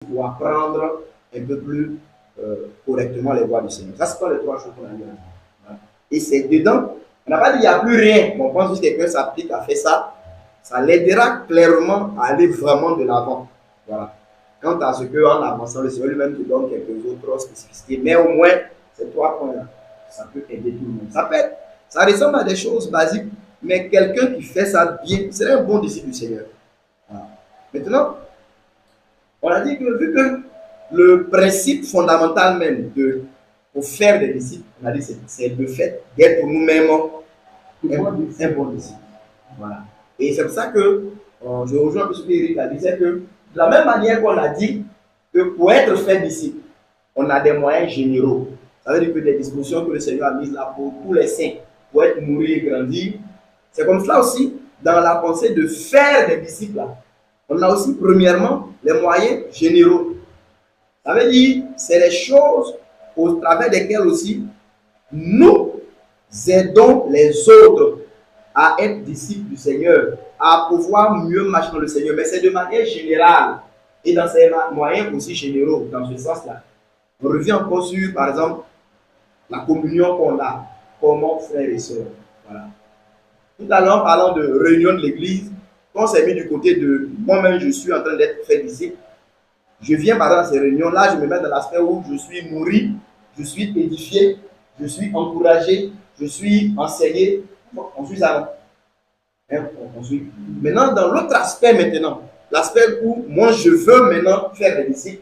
pour apprendre un peu plus correctement les voies du Seigneur. Ça, c'est pas les trois choses qu'on a dit. Voilà. Et c'est dedans, on n'a pas dit qu'il n'y a plus rien. On pense juste que quelqu'un s'applique à faire ça, ça l'aidera clairement à aller vraiment de l'avant. Voilà. Quant à ce qu'en avançant, le Seigneur lui-même te donne quelques autres spécificités, mais au moins, ces trois points-là, ça peut aider tout le monde. Ça ressemble à des choses basiques, mais quelqu'un qui fait ça bien, c'est un bon disciple du Seigneur. Voilà. Maintenant, on a dit que vu que le principe fondamental même pour faire des disciples, on a dit c'est le fait d'être nous-mêmes un bon disciple. Voilà. Et c'est pour ça que je rejoins un peu ce qu'Éric a dit, c'est que de la même manière qu'on a dit que pour être fait disciple, on a des moyens généraux. Ça veut dire que des dispositions que le Seigneur a mises là pour tous les saints, pour être nourris et grandir. C'est comme cela aussi dans la pensée de faire des disciples là. On a aussi premièrement les moyens généraux. Ça veut dire c'est les choses au travers desquelles aussi nous aidons les autres à être disciples du Seigneur, à pouvoir mieux marcher dans le Seigneur. Mais c'est de manière générale et dans ces moyens aussi généraux, dans ce sens-là. On revient encore sur, par exemple, la communion qu'on a comme frères et sœurs. Voilà. Tout à l'heure, en parlant de réunion de l'église, quand on s'est mis du côté de moi-même, je suis en train d'être fait disciple, je viens pendant ces réunions-là, je me mets dans l'aspect où je suis nourri, je suis édifié, je suis encouragé, je suis enseigné. On suit ça, hein? On suit. Maintenant, dans l'autre aspect maintenant, l'aspect où moi je veux maintenant faire des disciples,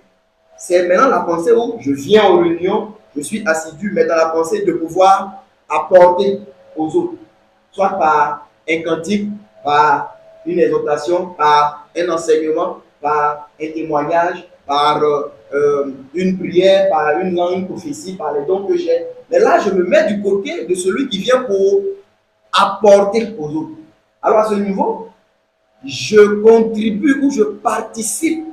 c'est maintenant la pensée où je viens aux réunions, je suis assidu, mais dans la pensée de pouvoir apporter aux autres, soit par un cantique, par une exhortation, par un enseignement, par un témoignage, par une prière, par une langue, une prophétie, par les dons que j'ai. Mais là, je me mets du côté de celui qui vient pour apporter aux autres. Alors à ce niveau, je contribue ou je participe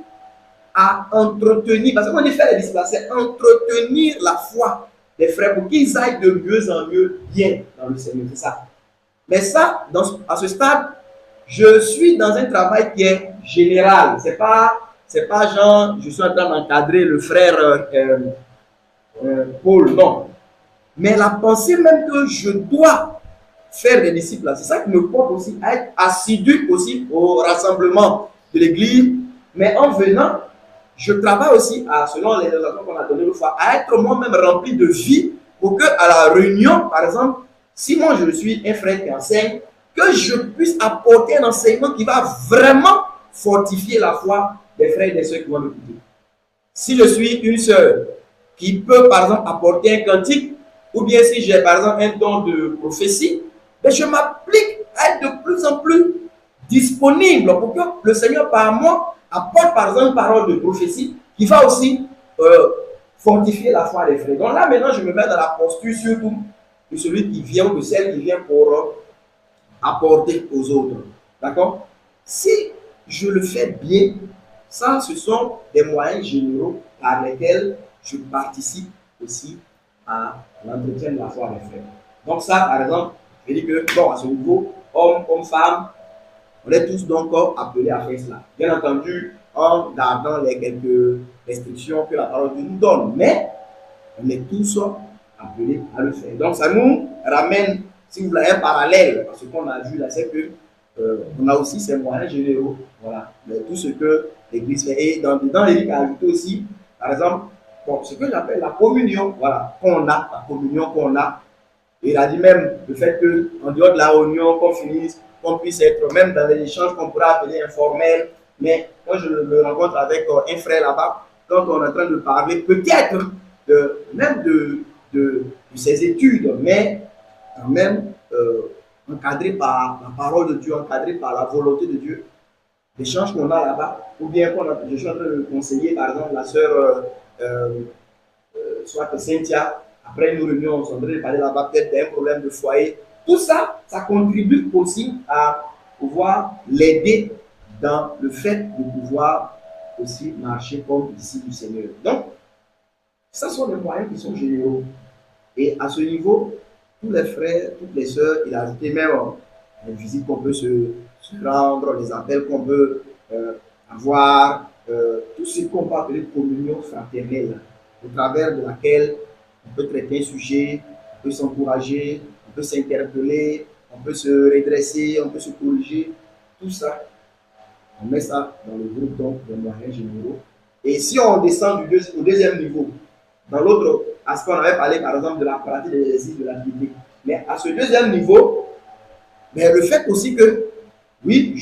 à entretenir, parce que quand on dit faire les disciples, c'est entretenir la foi des frères pour qu'ils aillent de mieux en mieux bien dans le Seigneur, c'est ça. Mais ça, à ce stade, je suis dans un travail qui est général. C'est pas genre, je suis en train d'encadrer le frère Paul, non. Mais la pensée même que je dois faire des disciples, c'est ça qui me porte aussi à être assidu aussi au rassemblement de l'église. Mais en venant, je travaille aussi, selon les raisons qu'on a données l'autre fois, à être moi-même rempli de vie pour que à la réunion, par exemple, si moi je suis un frère qui enseigne, que je puisse apporter un enseignement qui va vraiment fortifier la foi des frères et des sœurs qui vont m'écouter. Si je suis une sœur qui peut, par exemple, apporter un cantique, ou bien si j'ai, par exemple, un don de prophétie, ben je m'applique à être de plus en plus disponible pour que le Seigneur, par moi, apporte, par exemple, une parole de prophétie qui va aussi fortifier la foi des frères. Donc là, maintenant, je me mets dans la posture surtout de celui qui vient ou de celle qui vient pour apporter aux autres. D'accord? Si je le fais bien, ça, ce sont des moyens généraux par lesquels je participe aussi à l'entretien de la foi des frères. Donc ça, par exemple, je dis que, bon, à ce niveau, hommes, femmes, on est tous donc appelés à faire cela. Bien entendu, en gardant les quelques restrictions que la parole de Dieu nous donne, mais on est tous appelés à le faire. Donc ça nous ramène, si vous voulez, un parallèle, parce qu'on a vu là, c'est que on a aussi ces moyens généraux, voilà, mais tout ce que l'Église fait. Et dans l'Église, a ajouté aussi, par exemple, bon, ce que j'appelle la communion, voilà, qu'on a, la communion qu'on a. Et il a dit même le fait qu'en dehors de la réunion, qu'on finisse, qu'on puisse être même dans les échanges qu'on pourrait appeler informels. Mais quand je me rencontre avec un frère là-bas, quand on est en train de parler, peut-être même de ses études, mais quand même encadré par la parole de Dieu, encadré par la volonté de Dieu, l'échange qu'on a là-bas, ou bien je suis en train de conseiller, par exemple, la sœur, soit Cynthia, après une réunion, on s'en train de parler là-bas, peut-être d'un problème de foyer. Tout ça, ça contribue aussi à pouvoir l'aider dans le fait de pouvoir aussi marcher comme disciple du Seigneur. Donc, ça sont des moyens qui sont généraux. Et à ce niveau, tous les frères, toutes les sœurs, il a ajouté même les visites qu'on peut se rendre, les appels qu'on peut avoir, tout ce qu'on peut appeler communion fraternelle, au travers de laquelle on peut traiter un sujet, on peut s'encourager, on peut s'interpeller, on peut se redresser, on peut se corriger, tout ça, on met ça dans le groupe donc des moyens généraux. Et si on descend au deuxième niveau, dans l'autre aspect, on avait parlé par exemple de la pratique de l'exercice de l'activité. Mais à ce deuxième niveau, mais le fait aussi que, oui,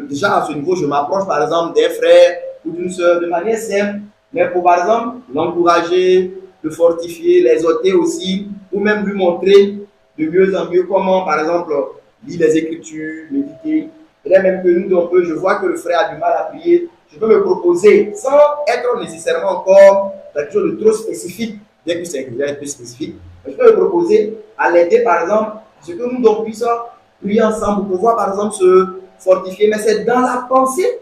déjà à ce niveau, je m'approche par exemple d'un frère ou d'une soeur de manière simple, mais pour par exemple l'encourager, le fortifier, l'exhorter aussi, ou même lui montrer de mieux en mieux comment par exemple lire les Écritures, méditer. Et là même que nous, on peut, je vois que le frère a du mal à prier, je peux me proposer sans être nécessairement encore dans quelque chose de trop spécifique, bien que c'est un peu spécifique, mais je peux me proposer à l'aider par exemple, à ce que nous donc puissions prier ensemble pour pouvoir par exemple se fortifier, mais c'est dans la pensée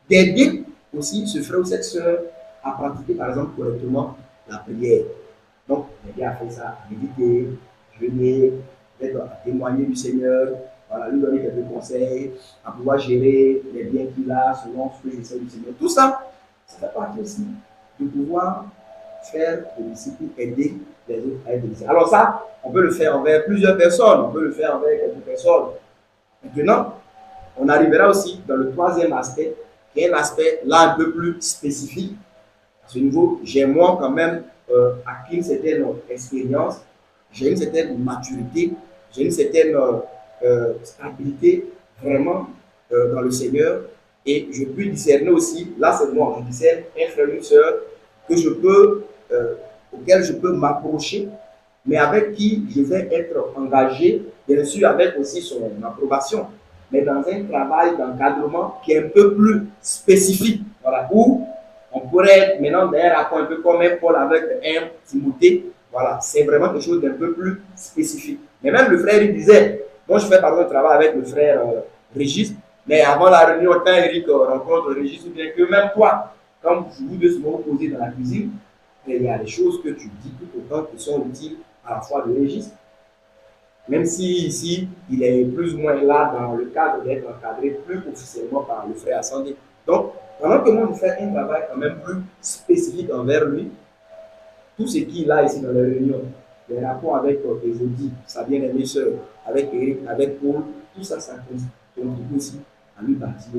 d'aider aussi ce frère ou cette soeur à pratiquer par exemple correctement la prière. Donc, l'aider à faire ça, à méditer, jeûner, peut-être à témoigner du Seigneur, voilà, lui donner quelques conseils, à pouvoir gérer les biens qu'il a selon ce que je sais du Seigneur. Tout ça, ça fait partie aussi de pouvoir faire des disciples, aider les autres à être des disciples. Alors ça, on peut le faire envers plusieurs personnes, on peut le faire envers quelques personnes. Maintenant, on arrivera aussi dans le troisième aspect, qui est l'aspect là un peu plus spécifique. À ce niveau, j'ai moi quand même acquis une certaine expérience, j'ai une certaine maturité, j'ai une certaine stabilité vraiment dans le Seigneur, et je peux discerner aussi, là c'est moi, je discerne un frère, une soeur que je peux, auquel je peux m'approcher, mais avec qui je vais être engagé, bien sûr avec aussi son approbation, mais dans un travail d'encadrement qui est un peu plus spécifique, voilà, où on pourrait être maintenant dans un rapport un peu comme un Paul avec un Timothée, voilà, c'est vraiment quelque chose d'un peu plus spécifique. Mais même le frère, il disait, moi je fais par exemple un travail avec le frère Régis, mais avant la réunion, quand Eric rencontre Régis, ou bien que même toi, quand vous deux se posez dans la cuisine, il y a des choses que tu dis tout autant qui sont utiles à la fois de Régis, même si ici, il est plus ou moins là dans le cadre d'être encadré plus officiellement par le frère Ascendé. Donc, pendant que moi, je fais un travail quand même plus spécifique envers lui, tout ce qu'il a ici dans les réunions, les rapports avec Elodie, sa bien-aimée sœur, avec Eric, avec Paul, tout ça, ça contribue aussi à lui bâtir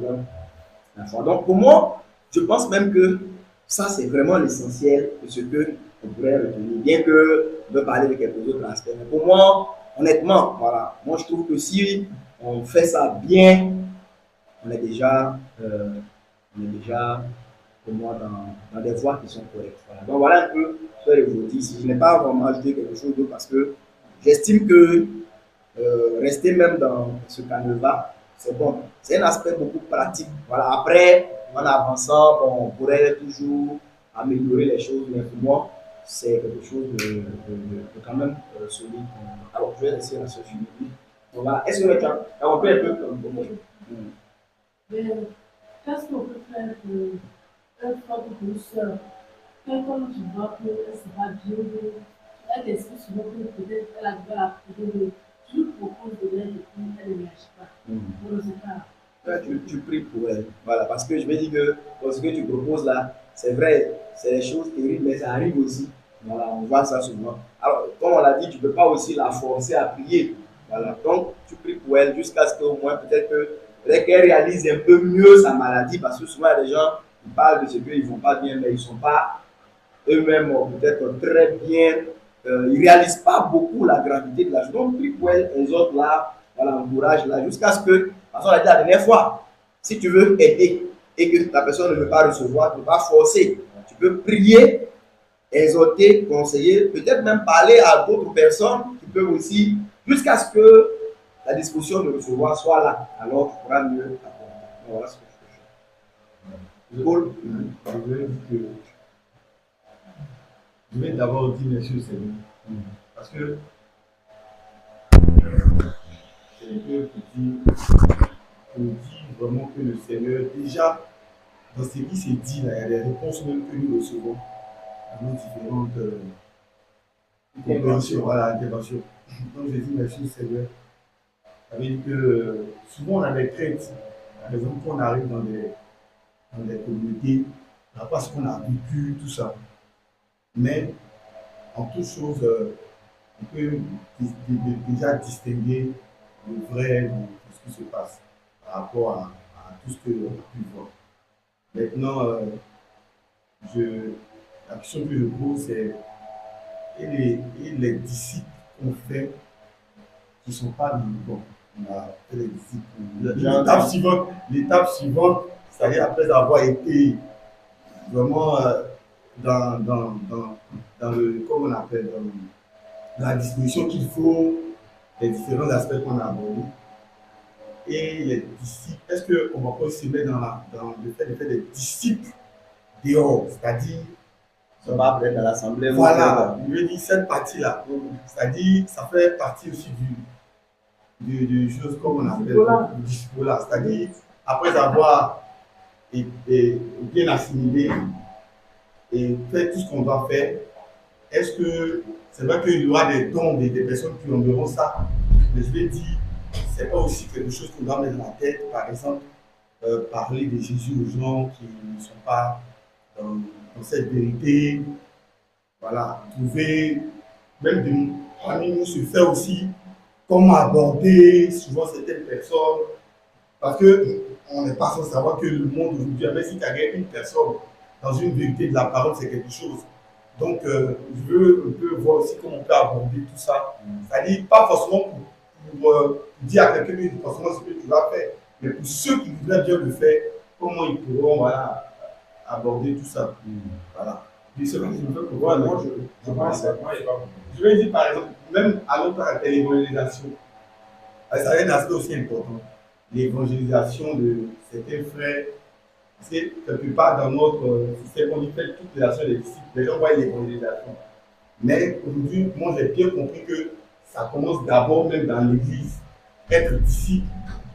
la foi. Donc, pour moi, je pense même que ça, c'est vraiment l'essentiel de ce que on pourrait retenir, bien que on peut parler de quelques autres aspects. Mais pour moi, honnêtement, voilà, moi je trouve que si on fait ça bien, on est déjà, pour moi, dans des voies qui sont correctes. Voilà. Donc voilà un peu sur les outils. Si je n'ai pas vraiment ajouté quelque chose d'autre parce que j'estime que rester même dans ce canevas, c'est bon. C'est un aspect beaucoup pratique. Voilà. Après, en avançant, bon, on pourrait toujours améliorer les choses, mais pour moi, c'est quelque chose de quand même solide. Alors, je vais laisser la seule finir. Donc voilà. Est-ce que tu as compris un peu comme moi? Qu'est-ce qu'on peut faire pour un frère ou une soeur? Quand tu vois qu'elle ne s'est pas bien, elle t'explique souvent que peut-être elle a du mal à prier, tu lui proposes de l'aide et puis elle ne réagit pas. On ne sait pas. Tu pries pour elle. Voilà, parce que je me dis que dans ce que tu proposes là, c'est vrai, c'est des choses terribles, mais ça arrive aussi. Voilà, on voit ça souvent. Alors, comme on l'a dit, tu ne peux pas aussi la forcer à prier. Voilà, donc tu pries pour elle jusqu'à ce qu'au moins peut-être qu'elle réalise un peu mieux sa maladie, parce que souvent il y a des gens qui parlent de ce qu'ils ne vont pas bien, mais ils ne sont pas eux-mêmes peut-être très bien. Ils ne réalisent pas beaucoup la gravité de la chose. Donc prie pour elle, les autres là, voilà, encourage là, jusqu'à ce que, parce qu'on l'a dit la dernière fois, si tu veux aider et que ta personne ne veut pas recevoir, tu ne peux pas forcer. Tu peux prier, exhorter, conseiller, peut-être même parler à d'autres personnes qui peuvent aussi, jusqu'à ce que la disposition de recevoir soit là. Alors tu pourras mieux apporter. Voilà ce que je fais. Paul, je vais d'abord dire merci au Seigneur. Parce que c'est un peu pour dire vraiment que le Seigneur, déjà, dans ce qui s'est dit, là, il y a des réponses même que nous recevons à nos différentes compréhensions, voilà, interventions. Donc je dis merci au Seigneur. Ça veut dire que souvent on a des craintes. Par exemple, quand on arrive dans les communautés, par rapport à ce qu'on a vécu, tout ça. Mais en toute chose, on peut déjà distinguer le vrai de ce qui se passe par rapport à tout ce que l'on a pu voir. Maintenant, la question que je pose, c'est et les disciples qu'on fait qui ne sont pas militants. On a fait les disciples. L'étape suivante, c'est-à-dire après avoir été vraiment dans le, comment on appelle, dans la disposition qu'il faut, les différents aspects qu'on a abordés. Et les disciples, est-ce qu'on va pas se mettre dans le fait de faire des disciples dehors, c'est-à-dire Ça va après dans l'assemblée. voilà, je veux dire cette partie-là, c'est-à-dire ça fait partie aussi de choses comme on appelle du disciple-là, c'est-à-dire après avoir bien assimilé et fait tout ce qu'on doit faire, est-ce que c'est vrai qu'il y aura des dons des personnes qui en ça, mais je vais dire, c'est pas aussi quelque chose qu'on doit mettre dans la tête, par exemple, parler de Jésus aux gens qui ne sont pas dans cette vérité, voilà, trouver, même parmi nous, se faire aussi comment aborder souvent certaines personnes, parce qu'on n'est pas sans savoir que le monde aujourd'hui, même si tu as une personne dans une vérité de la parole, c'est quelque chose. Donc, je veux un peu voir aussi comment on peut aborder tout ça. C'est-à-dire, pas forcément pour dire à quelqu'un que forcément ce que tu vas faire, mais pour ceux qui voudraient bien le faire, comment ils pourront voilà, aborder tout ça. Voilà. Et c'est vrai que je veux pour moi, je pense. Je vais dire par exemple, même à l'autre à l'évangélisation, ça a un aspect aussi important. L'évangélisation de certains frères. Parce que quelque part dans notre système, on y fait toutes les actions des disciples, les gens voient l'évangélisation. Mais aujourd'hui, moi j'ai bien compris que ça commence d'abord même dans l'église. Être disciple,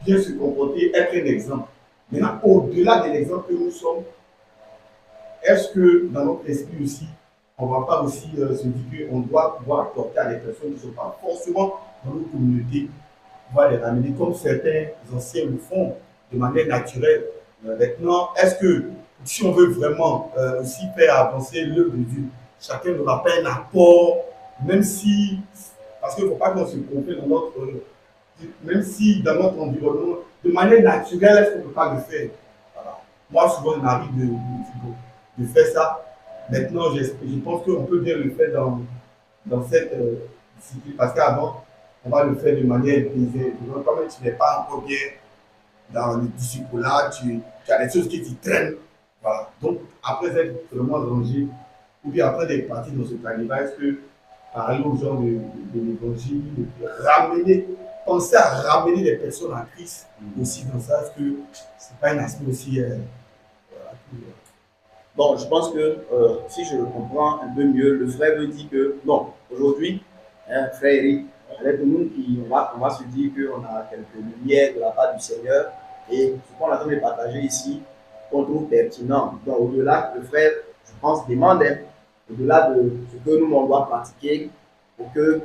bien se comporter, être un exemple. Maintenant, au-delà de l'exemple que nous sommes, est-ce que dans notre esprit aussi, on ne va pas aussi se dire qu'on doit pouvoir apporter à des personnes qui ne sont pas forcément dans notre communauté, pouvoir les ramener comme certains anciens le font de manière naturelle. Maintenant, est-ce que si on veut vraiment aussi faire avancer l'œuvre de Dieu, chacun n'aura pas un apport, même si, parce qu'il ne faut pas qu'on se confie dans notre, même si dans notre environnement, de manière naturelle, est-ce qu'on ne peut pas le faire? Voilà. Moi, souvent, il m'arrive de faire ça. Maintenant, je pense qu'on peut bien le faire dans cette discipline, parce qu'avant, on va le faire de manière apaisée. Donc, quand même, tu n'es pas encore bien dans le disciple-là, tu as des choses qui t'y traînent. Voilà. Donc, après être vraiment rangé, ou bien après d'être parti dans ce carnaval, est-ce que parler aux gens de l'évangile, ramener, penser à ramener les personnes en Christ aussi dans ça, est-ce que c'est pas un aspect aussi. Bon, je pense que si je le comprends un peu mieux, le frère veut dire que, non, aujourd'hui, frère Eric, avec nous, on va se dire qu'on a quelques lumières de la part du Seigneur et ce qu'on a train de partager ici, qu'on trouve pertinent. Donc, au-delà, le frère, je pense, demande, au-delà de ce que nous, on doit pratiquer pour que,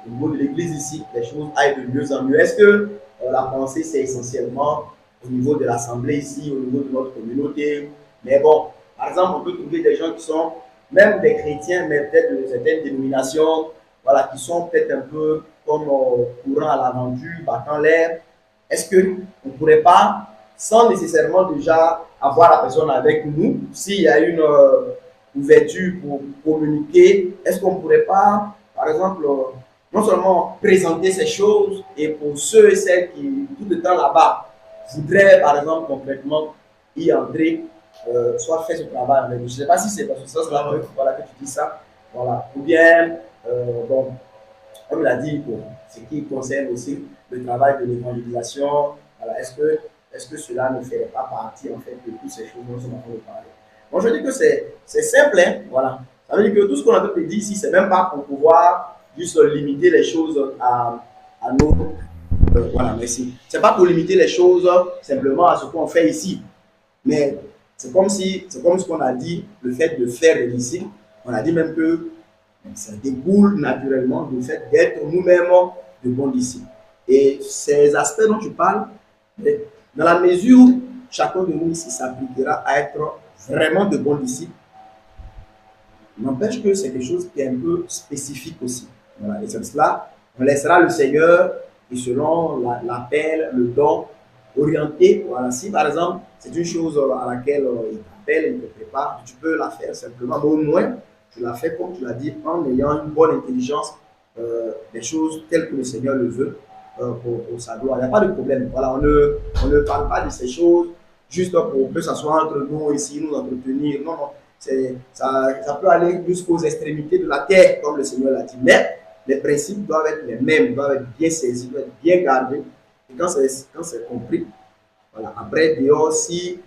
au niveau de l'église ici, les choses aillent de mieux en mieux. Est-ce que la pensée, c'est essentiellement au niveau de l'assemblée ici, au niveau de notre communauté? Mais bon, par exemple, on peut trouver des gens qui sont même des chrétiens, mais peut-être de certaines dénominations, voilà, qui sont peut-être un peu comme courant à l'aventure, battant l'air. Est-ce qu'on ne pourrait pas, sans nécessairement déjà avoir la personne avec nous, s'il y a une ouverture pour communiquer, est-ce qu'on ne pourrait pas, par exemple, non seulement présenter ces choses, et pour ceux et celles qui, tout le temps là-bas, voudraient, par exemple, concrètement y entrer, soit faire ce travail avec nous. Je ne sais pas si c'est dans ce sens-là voilà, que tu dis ça. Voilà. Ou bien, bon, comme il a dit, pour ce qui concerne aussi le travail de l'évangélisation, voilà, est-ce que cela ne ferait pas partie en fait de toutes ces choses dont nous sommes en train de parler? Moi, je dis que c'est simple, hein, voilà. Ça veut dire que tout ce qu'on a te dit ici, c'est même pas pour pouvoir juste limiter les choses à nos. Voilà, merci. C'est pas pour limiter les choses simplement à ce qu'on fait ici. Mais c'est comme ce qu'on a dit, le fait de faire des disciples, on a dit même que ça découle naturellement du fait d'être nous-mêmes de bons disciples. Et ces aspects dont tu parles, dans la mesure où chacun de nous ici s'appliquera à être vraiment de bons disciples, n'empêche que c'est quelque chose qui est un peu spécifique aussi. Voilà. Et c'est cela, on laissera le Seigneur, et selon l'appel, le don, orienter. Voilà. Si par exemple, c'est une chose à laquelle il t'appelle, il te prépare, tu peux la faire simplement, mais au moins, tu l'as fait comme tu l'as dit, en ayant une bonne intelligence des choses telles que le Seigneur le veut pour sa gloire. Il n'y a pas de problème. Voilà, on ne parle pas de ces choses juste pour que ça soit entre nous ici, nous entretenir. Non, non. Ça peut aller jusqu'aux extrémités de la terre, comme le Seigneur l'a dit. Mais les principes doivent être les mêmes, doivent être bien saisis, doivent être bien gardés. Et quand c'est compris, voilà. Après, dehors, si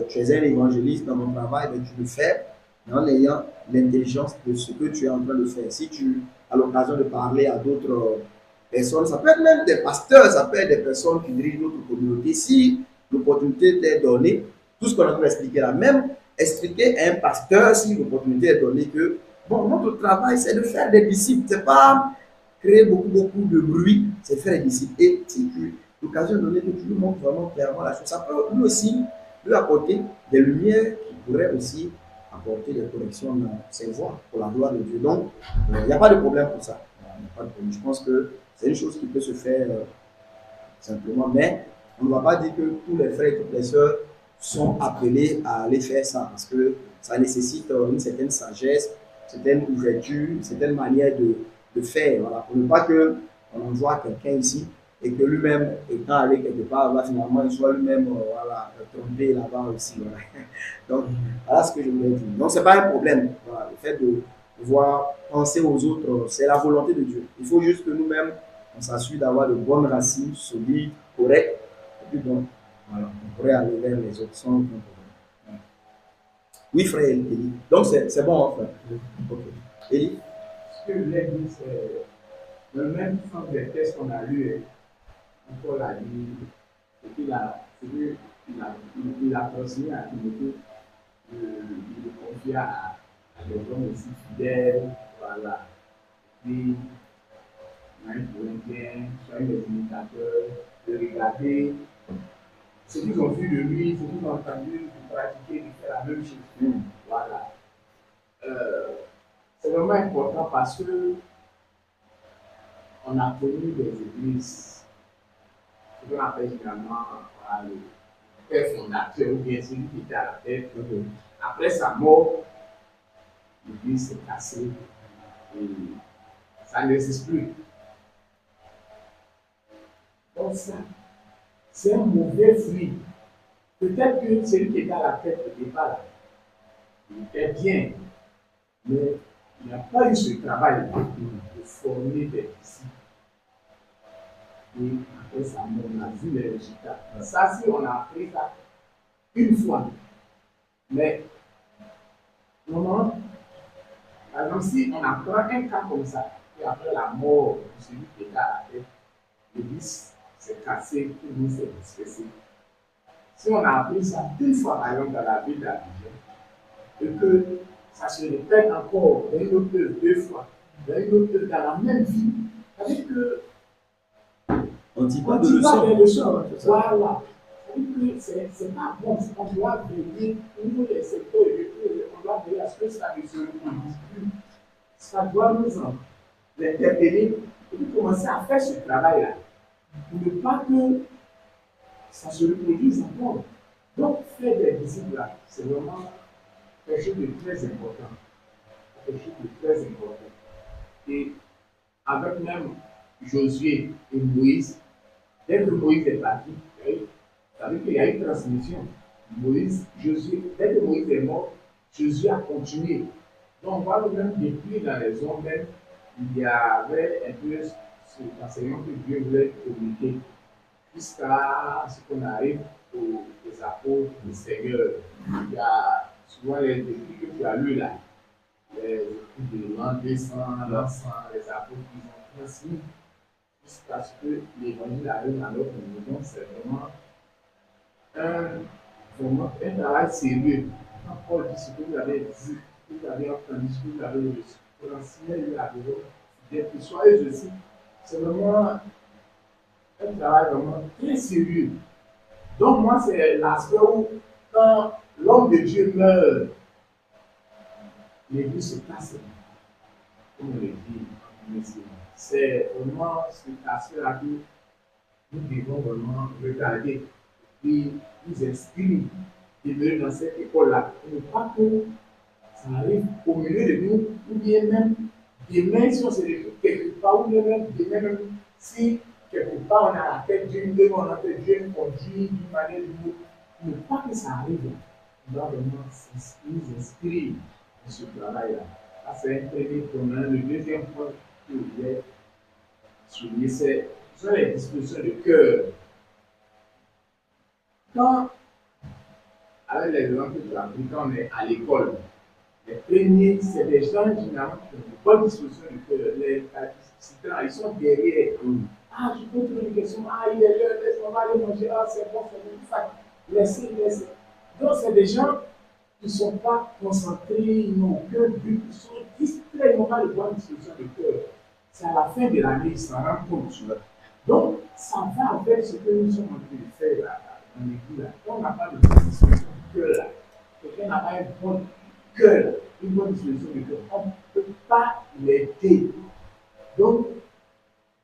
tu es un évangéliste dans mon travail, ben, tu le fais en ayant l'intelligence de ce que tu es en train de faire. Si tu as l'occasion de parler à d'autres personnes, ça peut être même des pasteurs, ça peut être des personnes qui dirigent notre communauté. Si l'opportunité t'est donnée, tout ce qu'on a train d'expliquer là, même expliquer à un pasteur si l'opportunité est donnée que bon, notre travail c'est de faire des disciples, c'est pas créer beaucoup de bruit, c'est faire des disciples. Et si tu l'occasion donnée que tu lui montres vraiment clairement la chose, ça peut lui aussi lui apporter des lumières qui pourraient aussi apporter des corrections dans ses voies pour la gloire de Dieu. Donc, il n'y a pas de problème pour ça. Il n'y a pas de problème. Je pense que c'est une chose qui peut se faire simplement, mais on ne va pas dire que tous les frères et toutes les sœurs sont appelés à aller faire ça parce que ça nécessite une certaine sagesse, une certaine ouverture, une certaine manière de faire. Voilà. Pour ne pas qu'on envoie quelqu'un ici et que lui-même, étant allé quelque part, va finalement, il soit lui-même voilà, trompé là-bas aussi. Voilà. Donc, voilà ce que je voulais dire. Donc, ce n'est pas un problème. Voilà. Le fait de pouvoir penser aux autres, c'est la volonté de Dieu. Il faut juste que nous-mêmes, on s'assure d'avoir de bonnes racines solides, correctes. Et puis bon, voilà, on pourrait aller vers les autres sans aucun problème. Oui, frère Eli. Donc, c'est bon, frère. Ok. Eli? Ce que je voulais dire, c'est le même sens des textes qu'on a lu, Paul a dit, et qu'il il a transmis à Timothée, il le confia à des hommes aussi fidèles, voilà. Puis, un Corinthien, soit des imitateurs, de regarder ce qu'ils ont vu de lui, ce qu'ils ont entendu, de pratiquer, de faire la même chose. Voilà. C'est vraiment important parce que on a connu des églises, ce qu'on appelle généralement le père fondateur ou bien celui qui était à la tête. Après sa mort, l'église s'est cassée et ça n'existe plus. Donc ça, c'est un mauvais fruit. Peut-être que celui qui était à la tête au départ, il était bien, mais il n'a pas eu ce travail de former des disciples. Et après ça, on a vu les résultats. Ça, si on a appris ça une fois, mais normalement, par exemple, si on apprend un cas comme ça, et après la mort de celui qui était à la tête, l'église s'est cassée, tout le monde s'est dispersé. Si on a appris ça une fois, par exemple, dans la vie de la vie, et que ça se répète encore dans une autre œuvre, deux fois, dans une autre œuvre, dans la même vie, c'est-à-dire que on ne dit pas de leçon. Voilà. C'est-à-dire que c'est pas bon. On doit veiller, nous les secteurs, on doit veiller à ce que ça ne se reproduise plus. Ça doit nous interpeller et puis commencer à faire ce travail-là. Pour ne pas que ça se reproduise encore. Donc, faire des disciples là, c'est vraiment quelque chose de très important. Quelque chose de très important. Et avec même Josué et Moïse, dès que Moïse est parti, ça veut dire qu'il y a une transmission. Josué, dès que Moïse est mort, Josué a continué. Donc, on voit même depuis dans les zones même, il y avait un peu cet enseignement que Dieu voulait communiquer jusqu'à ce qu'on arrive aux apôtres du Seigneur. Il y a souvent les écrits que tu as lus là, les écrits de l'an 200, l'an 100, les apôtres qui ont transmis jusqu'à ce que l'évangile arrive dans notre monde. Donc, c'est vraiment un travail sérieux. Quand Paul dit ce que vous avez dit, ce que vous avez entendu, ce que vous avez reçu, pour enseigner la vérité, d'être soyez aussi. C'est vraiment un travail vraiment très sérieux. Donc, moi, c'est l'aspect où, quand l'homme de Dieu meurt, l'église se casse. Comme on le dit, c'est vraiment cet aspect-là que nous devons vraiment regarder. Et puis, nous inscrire, demeurer dans cette école-là. Pour ne pas que ça arrive au milieu de nous, ou bien même demain, si on se retrouve quelque part, ou bien même demain, même si quelque part on a la tête d'une, on a la tête d'une conduit d'une manière ou d'une autre, ne pas que ça arrive. On doit vraiment nous inscrire dans ce travail-là. Ça, c'est un premier point. Le deuxième point que je voulais souligner, c'est sur les dispositions de cœur. Quand, avec les exemples que tu as pris, quand on est à l'école, les premiers, c'est des gens généralement qui ont de bonnes dispositions de cœur. Les participants, ils sont derrière. Ah, tu peux trouver une question. Ah, il est l'heure, laisse-moi aller manger. Ah, c'est bon, c'est bon. Ça, laissez. Donc, c'est des gens qui ne sont pas concentrés, ils n'ont aucun but, ils sont distraits, ils n'ont pas de bonne disposition de cœur. C'est à la fin de l'année, ils s'en rendent compte. Donc, ça va avec ce que nous sommes en train de faire là, dans l'église. Quand on n'a pas de bonne disposition de cœur, là, quelqu'un n'a pas un bon cœur, une bonne disposition de cœur, on ne peut pas l'aider. Donc,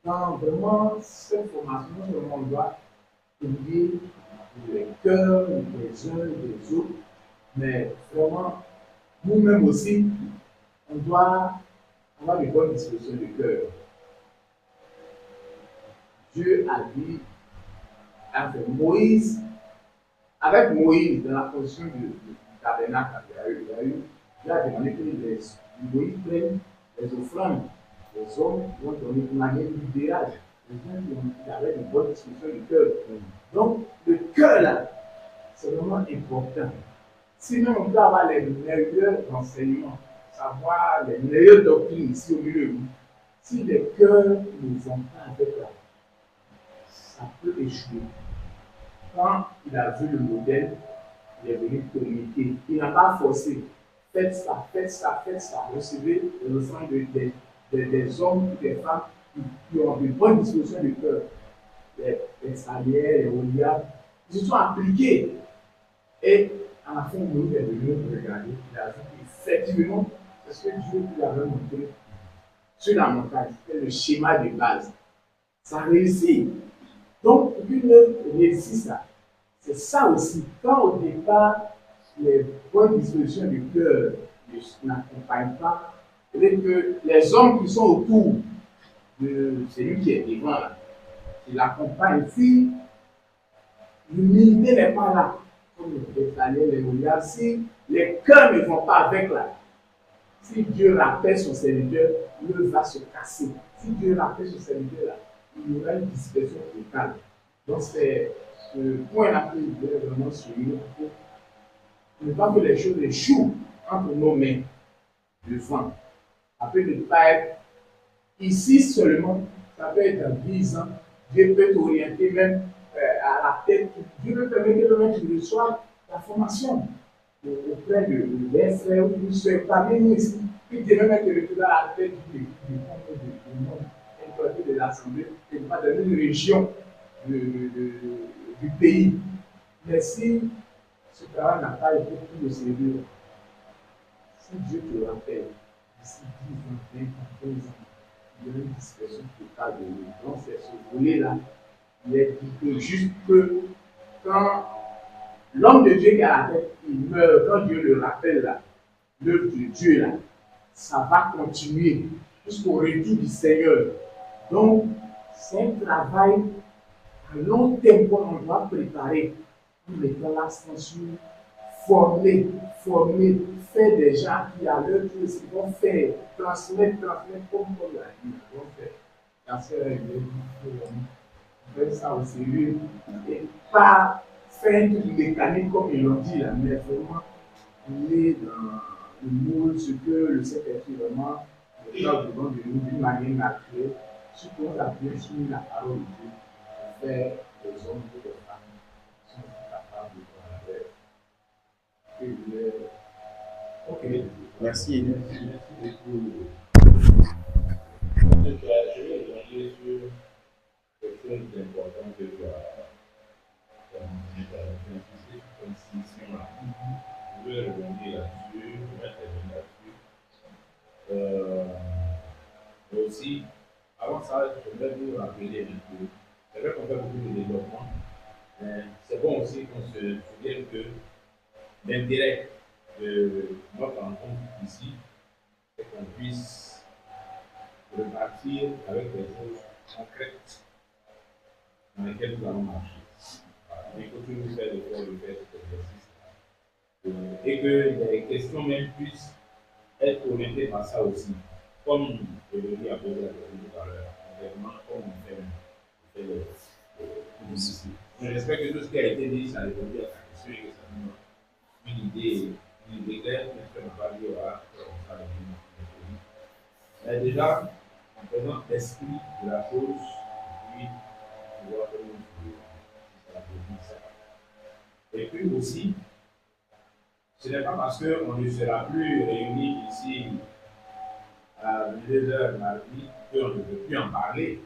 dans vraiment cette formation, on doit élever les cœurs des uns et des autres, mais vraiment, nous-mêmes aussi, on doit avoir une bonne disposition de cœur. Dieu a dit avec Moïse, dans la position du tabernacle, Dieu a demandé que Moïse prenne les offrandes. Les hommes vont donner de manière libérale. Les gens qui avaient une bonne disposition du cœur. Donc, le cœur là, c'est vraiment important. Si même on peut avoir les meilleurs enseignements, savoir les meilleures doctrines ici au milieu de nous, si les cœurs ne vont pas avec là, ça peut échouer. Quand il a vu le modèle, il est venu communiquer. Il n'a pas forcé. Faites ça. Recevez les offrandes des hommes ou des femmes qui ont une bonne disposition du cœur. Les salaires, les oliades, ils se sont appliqués. Et à la fin, nous est venu regarder. Il a vu qu'effectivement, c'est ce que Dieu lui avait montré sur la montagne. C'était le schéma de base. Ça réussit. Donc, pour qu'une œuvre réussisse, c'est ça aussi. Quand au départ, les bonnes dispositions du cœur n'accompagnent pas, peut-être que les hommes qui sont autour de celui qui est devant là, qui l'accompagnent, si l'humilité n'est pas là, comme les salaires, les oliades, si les cœurs ne vont pas avec là, si Dieu rappelle son serviteur, l'œuvre va se casser. Si Dieu rappelle son serviteur là, il y aura une dispersion totale. Donc c'est ce point-là que je voulais vraiment souligner pour ne pas que les choses échouent entre nos mains devant. Ça peut ne pas être ici seulement, ça peut être dans 10 ans. Dieu peut t'orienter même à la tête. Dieu peut permettre que même tu reçoives la formation auprès de des frères ou d'une soeur parmi nous ici. Puis Dieu même te retrouver à la tête du monde, de l'Assemblée, et pas dans une région du pays. Mais si ce travail n'a pas été pris au sérieux, si Dieu te rappelle, d'ici 10 ans, 20 ans, 15 ans, il y a une dispersion totale de nous. Donc, c'est ce volet-là. Il est dit que juste que quand l'homme de Dieu qui a la tête, il meurt, quand Dieu le rappelle là, l'œuvre de Dieu là, ça va continuer jusqu'au retour du Seigneur. Donc, c'est un travail à long terme qu'on doit préparer en mettant l'accent sur former, faire des gens qui à leur tour vont faire, transmettre comme l'a dit. Donc, la sœur faire ça au sérieux et pas faire un truc mécanique comme ils l'ont dit là, mais vraiment aller dans le moule, ce que le Saint-Esprit vraiment parle devant de nous d'une manière naturelle, surtout on a bien soumis la parole de Dieu, faire des hommes et des femmes qui sont capables de faire. Ok. Merci. Merci beaucoup. Je vais revenir sur quelque chose d'important que tu as Je veux revenir là-dessus, je vais terminer là-dessus. Mais aussi, avant ça, je voudrais vous rappeler un peu. C'est vrai qu'on fait beaucoup de développement, mais c'est bon aussi qu'on se souvienne que l'intérêt de notre rencontre ici, c'est qu'on puisse repartir avec des choses concrètes dans lesquelles nous allons marcher. Voilà. Il faut toujours faire l'effort de faire cet exercice. Et que les questions même puissent être orientées par ça aussi. Comme Elodie a posé la question tout à l'heure, concrètement, comme on fait les ici. J'espère que tout ce qui a été dit, ça répond à ta question et que ça nous donne une idée claire, mais on va dire, voilà, on va mais déjà, en prenant l'esprit de la chose, et puis, on voit comment ça produit ça. Et puis aussi, ce n'est pas parce qu'on ne sera plus réunis ici à 22h mardi qu'on ne peut plus en parler.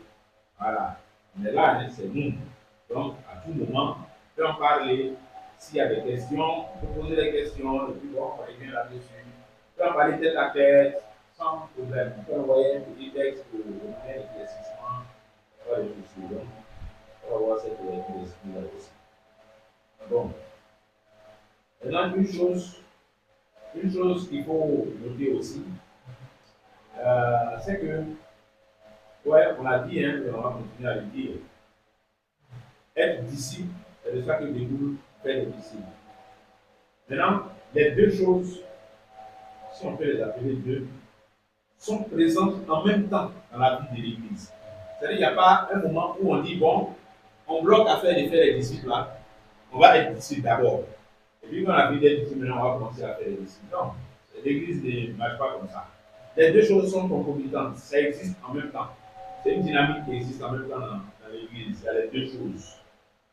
Voilà. Mais là, c'est nous. Donc, à tout moment, on peut en parler. S'il y a des questions, on peut poser des questions, et puis on revient là-dessus. On peut en parler tête à tête, sans problème. On peut envoyer un petit texte pour donner l'éclaircissement. Voilà les choses. Donc, on va voir cette ouverture d'esprit là aussi. Bon. Maintenant, une chose qu'il faut noter aussi, c'est que, ouais, on l'a dit, hein, mais on va continuer à le dire. Être disciple, c'est de ça que découle faire des disciples. Maintenant, les deux choses, si on peut les appeler deux, sont présentes en même temps dans la vie de l'Église. C'est-à-dire qu'il n'y a pas un moment où on dit, bon, on bloque à faire les disciples là, on va être disciple d'abord. Et puis quand on a vu des disciples, maintenant on va commencer à faire les disciples. Non, l'Église ne marche pas comme ça. Les deux choses sont concomitantes, ça existe en même temps. C'est une dynamique qui existe en même temps dans l'Église. Il y a les deux choses.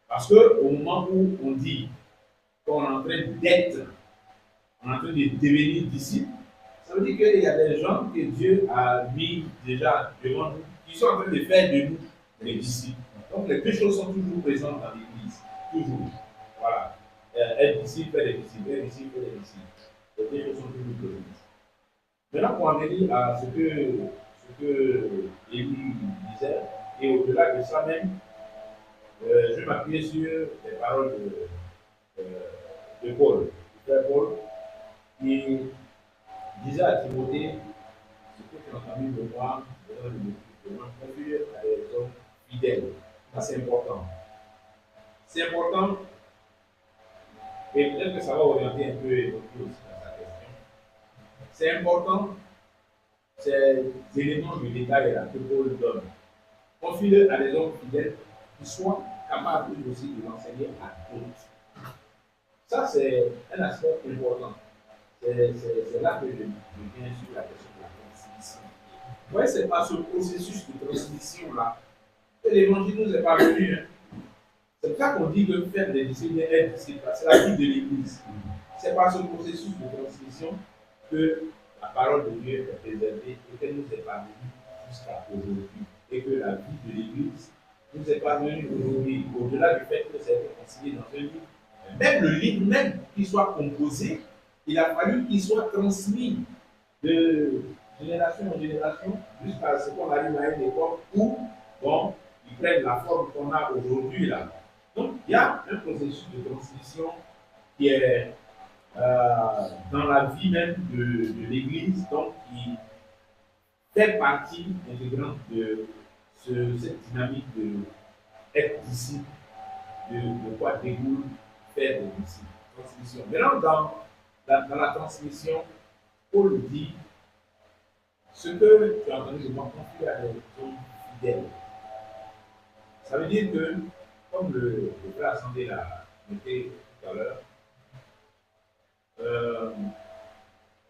Parce qu'au moment où on dit qu'on est en train d'être, on est en train de devenir disciple, ça veut dire qu'il y a des gens que Dieu a mis déjà devant nous, qui sont en train de faire de nous des disciples. Donc les deux choses sont toujours présentes dans l'Église. Toujours. Voilà. Être disciple, faire des disciples. Être disciple, faire des disciples. Les deux choses sont toujours présentes. Maintenant, pour en venir à ce que Élie disait, et au-delà de ça même, je vais m'appuyer sur les paroles de Paul, frère Paul, qui disait à Timothée ce que tu as entendu de moi, de m'introduire à des hommes fidèles. Ça, c'est important. C'est important, et peut-être que ça va orienter un peu aussi dans sa question. C'est important, ces éléments de détail là, que Paul donne. Confie-le à des hommes fidèles qui soient capables aussi de l'enseigner à d'autres. Ça, c'est un aspect important. C'est là que je viens sur la question de la transmission. Vous voyez, c'est par ce processus de transmission-là que l'évangile nous est parvenu. C'est pour ça qu'on dit que faire des disciples et être disciple, c'est la vie de l'Église. C'est par ce processus de transmission que la parole de Dieu est préservée et qu'elle nous est parvenue jusqu'à aujourd'hui. Et que la vie de l'Église nous est parvenue aujourd'hui, au-delà du fait que ça a été consigné dans un livre. Même le livre même qui soit composé, il a fallu qu'il soit transmis de génération en génération jusqu'à ce qu'on arrive à une époque où, bon, ils prennent la forme qu'on a aujourd'hui là. Donc, il y a un processus de transmission qui est dans la vie même de l'Église, donc qui fait partie intégrante de cette dynamique de être disciple, de quoi découle faire des disciples. Transmission. Maintenant, dans la transmission, Paul dit ce que tu as entendu de moi confier à des hommes fidèles. Ça veut dire que, comme le frère Assemblée l'a noté tout à l'heure,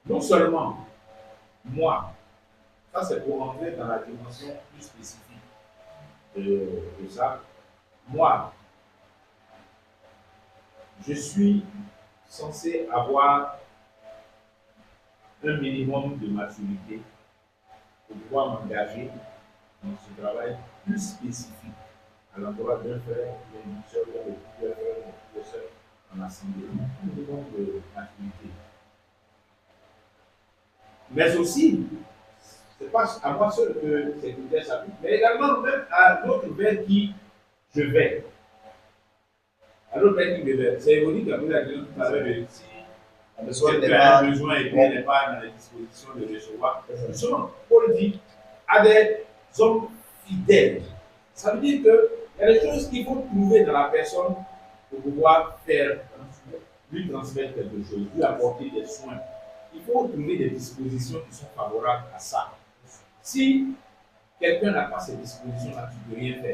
non seulement moi, ça c'est pour entrer dans la dimension plus spécifique de ça, moi, je suis censé avoir un minimum de maturité pour pouvoir m'engager dans ce travail plus spécifique à l'endroit d'un frère, d'une sœur, de plusieurs frères, en assemblée, un don de maturité. Mais aussi, ce n'est pas à moi seul que ces critères s'appliquent, mais également même à l'autre vers qui je vais. À l'autre vers qui je vais. C'est ironique, comme vous l'avez dit tout à l'heure, si quelqu'un a un besoin et puis n'est pas dans les dispositions de recevoir. Justement, Paul dit à des hommes fidèles. Ça veut dire qu'il y a des choses qu'il faut trouver dans la personne pour pouvoir lui transmettre quelque chose, lui apporter des soins. Il faut trouver des dispositions qui sont favorables à ça. Si quelqu'un n'a pas ces dispositions-là, tu ne peux rien faire.